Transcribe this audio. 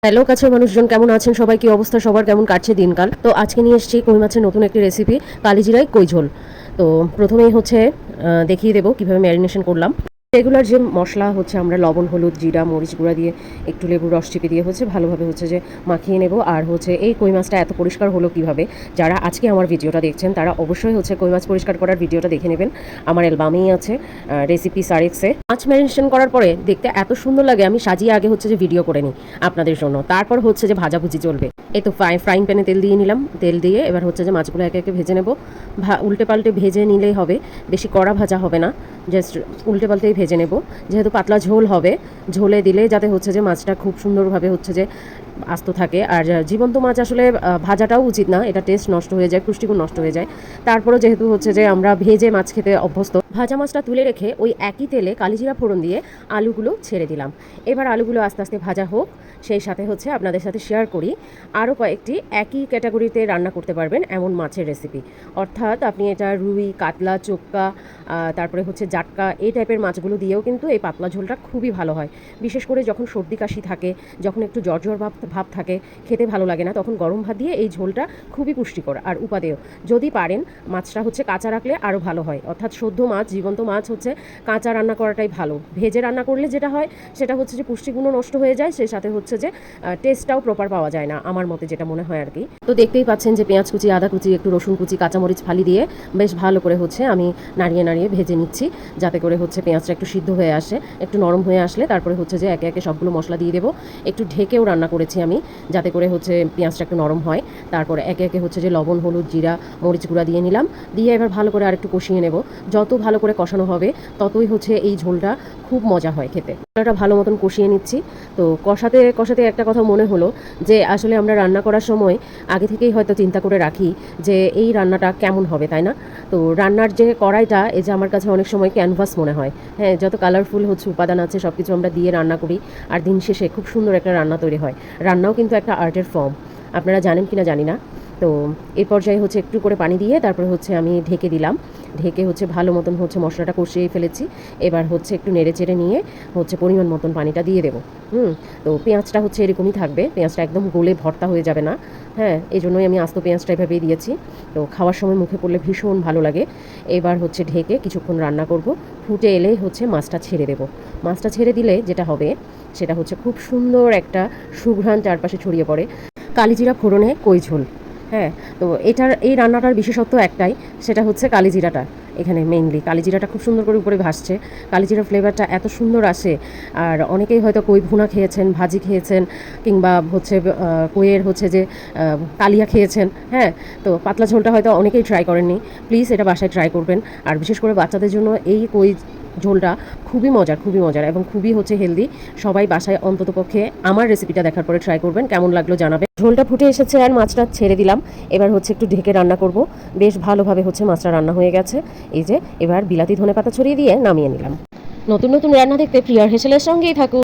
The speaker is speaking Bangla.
হ্যালো কাছের মানুষজন, কেমন আছেন সবাই? কি অবস্থা সবার? কেমন কাটছে দিনকাল? তো আজকে নিয়ে এসেছি কই মাছের নতুন একটি রেসিপি, কালিজিরায় কই ঝোল। তো প্রথমেই হচ্ছে দেখিয়ে দেবো কীভাবে ম্যারিনেশন করলাম। রেগুলার যে মশলা হচ্ছে আমরা লবণ, হলুদ, জিরা, মরিচ গুঁড়া দিয়ে একটু লেবুর রস চিপে দিয়ে হচ্ছে ভালোভাবে হচ্ছে যে মাখিয়ে নেব। আর হচ্ছে এই কই মাছটা এত পরিষ্কার হলো কীভাবে, যারা আজকে আমার ভিডিওটা দেখছেন তারা অবশ্যই হচ্ছে কই মাছ পরিষ্কার করার ভিডিওটা দেখে নেবেন। আমার অ্যালবামেই আছে, রেসিপি সারেক্সে। মাছ ম্যারিনেশন করার পরে দেখতে এত সুন্দর লাগে, আমি সাজিয়ে আগে হচ্ছে যে ভিডিও করে নিই আপনাদের জন্য, তারপর হচ্ছে যে ভাজাভুজি চলবে। এই তো ফ্রাইং প্যানে তেল দিয়ে নিলাম, তেল দিয়ে এবার হচ্ছে যে মাছগুলো একে একে ভেজে নেব। উল্টে পাল্টে ভেজে নিলেই হবে, বেশি কড়া ভাজা হবে না, জাস্ট উল্টে পাল্টেই ভেজে নেব। যেহেতু পাতলা ঝোল হবে, ঝোলে দিলে যাতে হচ্ছে যে মাছটা খুব সুন্দরভাবে হচ্ছে যে আস্ত থাকে। আর জীবন্ত মাছ আসলে ভাজাটাও উচিত না, এটা টেস্ট নষ্ট হয়ে যায়, পুষ্টিগুণ নষ্ট হয়ে যায়। তারপরেও যেহেতু হচ্ছে যে আমরা ভেজে মাছ খেতে অভ্যস্ত, ভাজা মাছটা তুলে রেখে ওই একই তেলে কালিজিরা ফোড়ন দিয়ে আলুগুলো ছেড়ে দিলাম। এবার আলুগুলো আস্তে আস্তে ভাজা হোক, সেই সাথে হচ্ছে আপনাদের সাথে শেয়ার করি আরও কয়েকটি একই ক্যাটাগরিতে রান্না করতে পারবেন এমন মাছের রেসিপি। অর্থাৎ আপনি এটা রুই, কাতলা, চোক্কা, তারপরে হচ্ছে জাটকা, এই টাইপের মাছগুলো দিয়েও কিন্তু এই পাতলা ঝোলটা খুবই ভালো হয়। বিশেষ করে যখন সর্দি কাশি থাকে, যখন একটু জ্বর জ্বর ভাব থাকে, খেতে ভালো লাগে না, তখন গরম ভাত দিয়ে এই ঝোলটা খুবই পুষ্টিকর আর উপাদেয়। যদি পারেন মাছটা হচ্ছে কাঁচা রাখলে আরও ভালো হয়, অর্থাৎ সদ্য মাছ, জীবন্ত মাছ হচ্ছে কাঁচা রান্না করাটাই ভালো। ভেজে রান্না করলে যেটা হয় সেটা হচ্ছে যে পুষ্টিগুণও নষ্ট হয়ে যায়, সেই সাথে হচ্ছে যে টেস্টটাও প্রপার পাওয়া যায় না, আমার মতে যেটা মনে হয় আর কি। তো দেখতেই পাচ্ছেন যে পেঁয়াজ কুচি, আদা কুচি, একটু রসুন কুচি, কাঁচামরিচ ফালি দিয়ে বেশ ভালো করে হচ্ছে আমি নাড়িয়ে নাড়িয়ে ভেজে নিচ্ছি, যাতে করে হচ্ছে পেঁয়াজটা একটু সিদ্ধ হয়ে আসে। একটু নরম হয়ে আসলে তারপরে হচ্ছে যে একে একে সবগুলো মশলা দিয়ে দেবো। একটু ঢেকেও রান্না করেছি আমি, যাতে করে হচ্ছে পেঁয়াজটা একটু নরম হয়। তারপরে একে একে হচ্ছে যে লবণ, হলুদ, জিরা, মরিচ গুঁড়া দিয়ে নিলাম, দিয়ে এবার ভালো করে আরেকটু কষিয়ে নেব। যত ভালো করে কষানো হবে ততই হচ্ছে এই ঝোলটা খুব মজা হয় খেতে। এটা ভালো মতন কষিয়ে নিচ্ছি। তো কষাতে কষাতে একটা কথা মনে হলো যে আসলে আমরা রান্না করার সময় আগে থেকেই হয়তো চিন্তা করে রাখি যে এই রান্নাটা কেমন হবে, তাই না? তো রান্নার যে কড়াইটা, এই যে আমার কাছে অনেক সময় ক্যানভাস মনে হয়। হ্যাঁ, যত কালারফুল হচ্ছে উপাদান আছে সব কিছু আমরা দিয়ে রান্না করি, আর দিন শেষে খুব সুন্দর একটা রান্না তৈরি হয়। রান্নাও কিন্তু একটা আর্টের ফর্ম, আপনারা জানেন কি না জানি না। তো এই পর্যায়ে হচ্ছে একটু করে পানি দিয়ে তারপরে হচ্ছে আমি ঢেকে দিলাম। ঢেকে হচ্ছে ভালো মতন হচ্ছে মশলাটা কষিয়ে ফেলেছি। এবার হচ্ছে একটু নেড়ে চেড়ে নিয়ে হচ্ছে পরিমাণ মতন পানিটা দিয়ে দেবো। তো পেঁয়াজটা হচ্ছে এরকমই থাকবে, পেঁয়াজটা একদম গলে ভর্তা হয়ে যাবে না। হ্যাঁ, এই জন্যই আমি আস্ত পেঁয়াজটা এভাবেই দিয়েছি। তো খাওয়ার সময় মুখে পড়লে ভীষণ ভালো লাগে। এবার হচ্ছে ঢেকে কিছুক্ষণ রান্না করব। ফুটে এলেই হচ্ছে মাছটা ছেড়ে দেবো। মাছটা ছেড়ে দিলে যেটা হবে সেটা হচ্ছে খুব সুন্দর একটা সুঘ্রাণ চারপাশে ছড়িয়ে পড়ে। কালিজিরা ফোড়নে কই ঝোল। হ্যাঁ, তো এই রান্নাটার বিশেষত্ব একটাই, সেটা হচ্ছে কালিজিরাটা। এখানে মেইনলি কালিজিরাটা খুব সুন্দর করে উপরে ভাসছে, কালিজিরার ফ্লেভারটা এত সুন্দর আসে। আর অনেকেই হয়তো কই ভুনা খেয়েছেন, ভাজি খেয়েছেন, কিংবা হচ্ছে কইয়ের হচ্ছে যে কালিয়া খেয়েছেন। হ্যাঁ, তো পাতলা ঝোলটা হয়তো অনেকেই ট্রাই করেননি, প্লিজ এটা বাসায় ট্রাই করবেন। আর বিশেষ করে বাচ্চাদের জন্য এই কই ঝোলটা খুবই মজার এবং খুবই হচ্ছে হেলদি। সবাই বাসায় অন্ততপক্ষে আমার রেসিপিটা দেখার পরে ট্রাই করবেন, কেমন লাগলো জানাবেন। ঝোলটা ফুটে এসেছে আর মাছটা ছেড়ে দিলাম। এবার হচ্ছে একটু ঢেকে রান্না করব। বেশ ভালোভাবে হচ্ছে মাছটা রান্না হয়ে গেছে। এই যে এবার বিলাতি ধনেপাতা ছড়িয়ে দিয়ে নামিয়ে নিলাম। নতুন নতুন রান্না দেখতে প্রিয়ার হেসেলের সঙ্গেই থাকুন।